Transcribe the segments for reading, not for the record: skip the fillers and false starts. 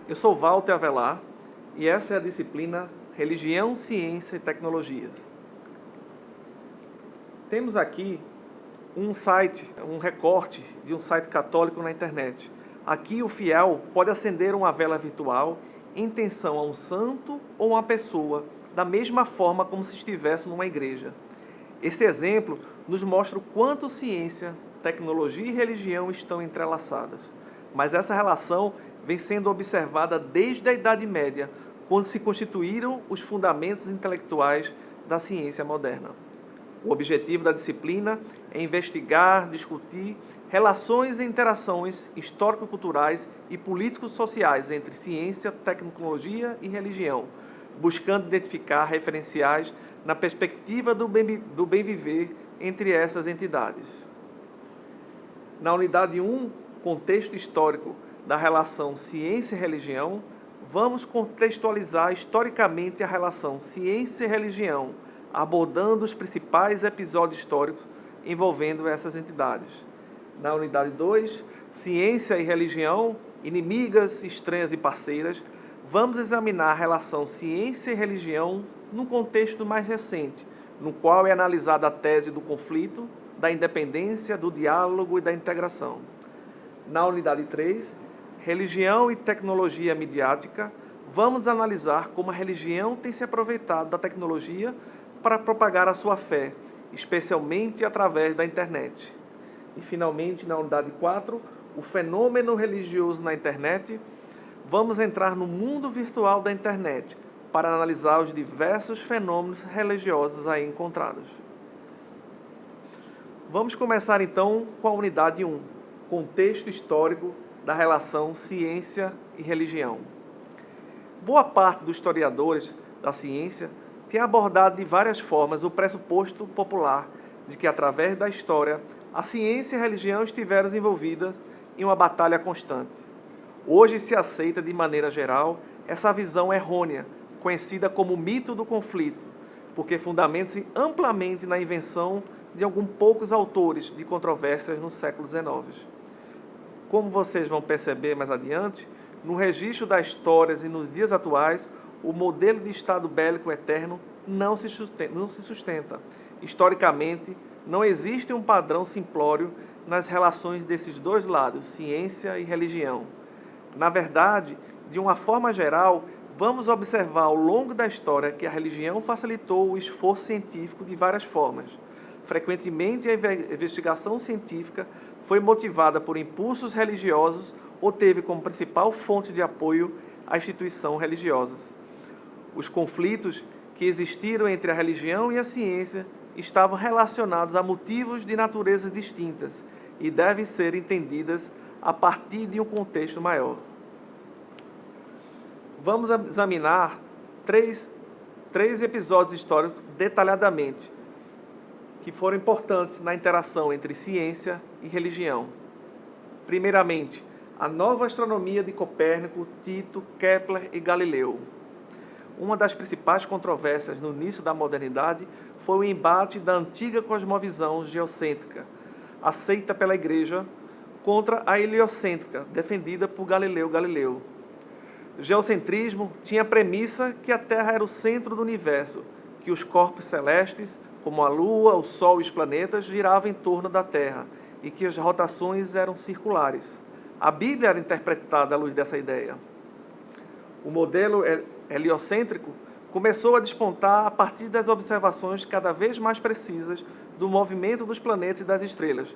Eu sou Walter Avelar e essa é a disciplina Religião, Ciência e Tecnologias. Temos aqui um site, um recorte de um site católico na internet. Aqui o fiel pode acender uma vela virtual em intenção a um santo ou uma pessoa, da mesma forma como se estivesse numa igreja. Este exemplo nos mostra o quanto ciência, tecnologia e religião estão entrelaçadas. Mas essa relação vem sendo observada desde a Idade Média, quando se constituíram os fundamentos intelectuais da ciência moderna. O objetivo da disciplina é investigar, discutir relações e interações histórico-culturais e político-sociais entre ciência, tecnologia e religião, buscando identificar referenciais na perspectiva do bem viver entre essas entidades. Na unidade 1, contexto histórico da relação ciência e religião, vamos contextualizar historicamente a relação ciência e religião, abordando os principais episódios históricos envolvendo essas entidades. Na unidade 2, ciência e religião, inimigas, estranhas e parceiras, vamos examinar a relação ciência e religião num contexto mais recente, no qual é analisada a tese do conflito, da independência, do diálogo e da integração. Na unidade 3, religião e tecnologia midiática, vamos analisar como a religião tem se aproveitado da tecnologia para propagar a sua fé, especialmente através da internet. E, finalmente, na unidade 4, o fenômeno religioso na internet, vamos entrar no mundo virtual da internet para analisar os diversos fenômenos religiosos aí encontrados. Vamos começar, então, com a unidade 1, contexto histórico da relação ciência e religião. Boa parte dos historiadores da ciência tem abordado de várias formas o pressuposto popular de que, através da história, a ciência e a religião estiveram envolvidas em uma batalha constante. Hoje se aceita, de maneira geral, essa visão errônea, conhecida como mito do conflito, porque fundamenta-se amplamente na invenção de alguns poucos autores de controvérsias no século XIX. Como vocês vão perceber mais adiante, no registro das histórias e nos dias atuais, o modelo de Estado bélico eterno não se sustenta. Historicamente, não existe um padrão simplório nas relações desses dois lados, ciência e religião. Na verdade, de uma forma geral, vamos observar ao longo da história que a religião facilitou o esforço científico de várias formas. Frequentemente, a investigação científica foi motivada por impulsos religiosos ou teve como principal fonte de apoio a instituições religiosas. Os conflitos que existiram entre a religião e a ciência estavam relacionados a motivos de naturezas distintas e devem ser entendidas a partir de um contexto maior. Vamos examinar três episódios históricos detalhadamente, que foram importantes na interação entre ciência e religião. Primeiramente, a nova astronomia de Copérnico, Tito, Kepler e Galileu. Uma das principais controvérsias no início da modernidade foi o embate da antiga cosmovisão geocêntrica, aceita pela Igreja, contra a heliocêntrica, defendida por Galileu Galileu. O geocentrismo tinha a premissa que a Terra era o centro do universo, que os corpos celestes, como a Lua, o Sol e os planetas, giravam em torno da Terra e que as rotações eram circulares. A Bíblia era interpretada à luz dessa ideia. O modelo heliocêntrico começou a despontar a partir das observações cada vez mais precisas do movimento dos planetas e das estrelas.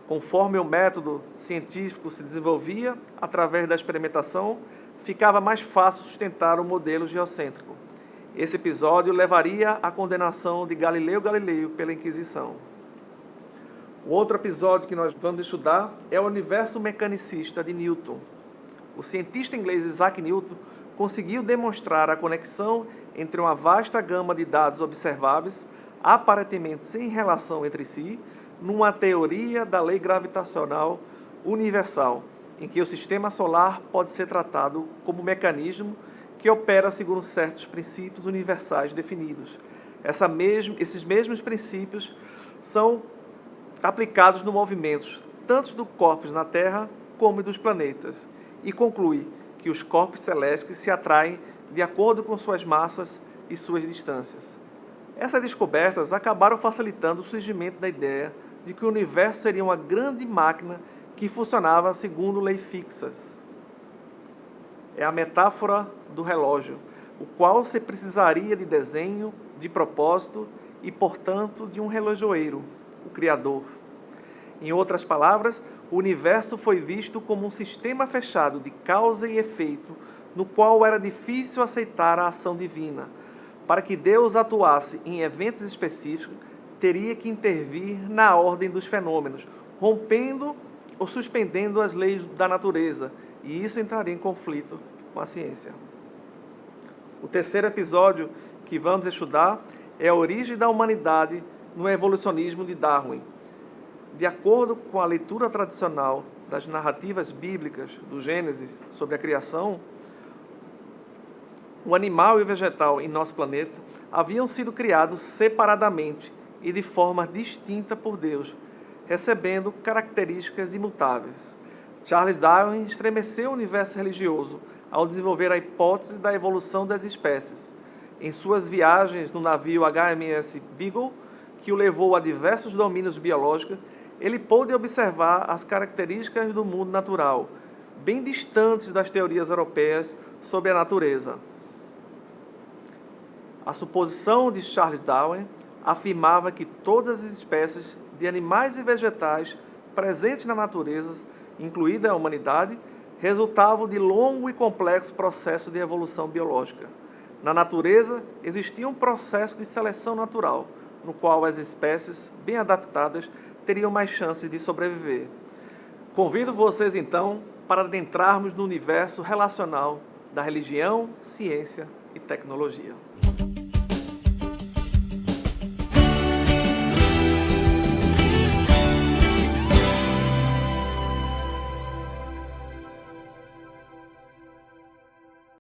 Conforme o método científico se desenvolvia através da experimentação, ficava mais fácil sustentar o modelo geocêntrico. Esse episódio levaria à condenação de Galileu Galilei pela Inquisição. O outro episódio que nós vamos estudar é o universo mecanicista de Newton. O cientista inglês Isaac Newton conseguiu demonstrar a conexão entre uma vasta gama de dados observáveis, aparentemente sem relação entre si, numa teoria da lei gravitacional universal, em que o sistema solar pode ser tratado como um mecanismo que opera segundo certos princípios universais definidos. Esses mesmos princípios são aplicados no movimento tanto dos corpos na Terra como dos planetas, e conclui que os corpos celestes se atraem de acordo com suas massas e suas distâncias. Essas descobertas acabaram facilitando o surgimento da ideia de que o universo seria uma grande máquina que funcionava segundo leis fixas. É a metáfora do relógio, o qual se precisaria de desenho, de propósito e, portanto, de um relojoeiro, o Criador. Em outras palavras, o universo foi visto como um sistema fechado de causa e efeito, no qual era difícil aceitar a ação divina. Para que Deus atuasse em eventos específicos, teria que intervir na ordem dos fenômenos, rompendo ou suspendendo as leis da natureza, e isso entraria em conflito com a ciência. O terceiro episódio que vamos estudar é a origem da humanidade no evolucionismo de Darwin. De acordo com a leitura tradicional das narrativas bíblicas do Gênesis sobre a criação, o animal e o vegetal em nosso planeta haviam sido criados separadamente e de forma distinta por Deus, recebendo características imutáveis. Charles Darwin estremeceu o universo religioso ao desenvolver a hipótese da evolução das espécies. Em suas viagens no navio HMS Beagle, que o levou a diversos domínios biológicos, ele pôde observar as características do mundo natural, bem distantes das teorias europeias sobre a natureza. A suposição de Charles Darwin afirmava que todas as espécies de animais e vegetais presentes na natureza, incluída a humanidade, resultavam de longo e complexo processo de evolução biológica. Na natureza, existia um processo de seleção natural, no qual as espécies bem adaptadas teriam mais chances de sobreviver. Convido vocês, então, para adentrarmos no universo relacional da religião, ciência e tecnologia.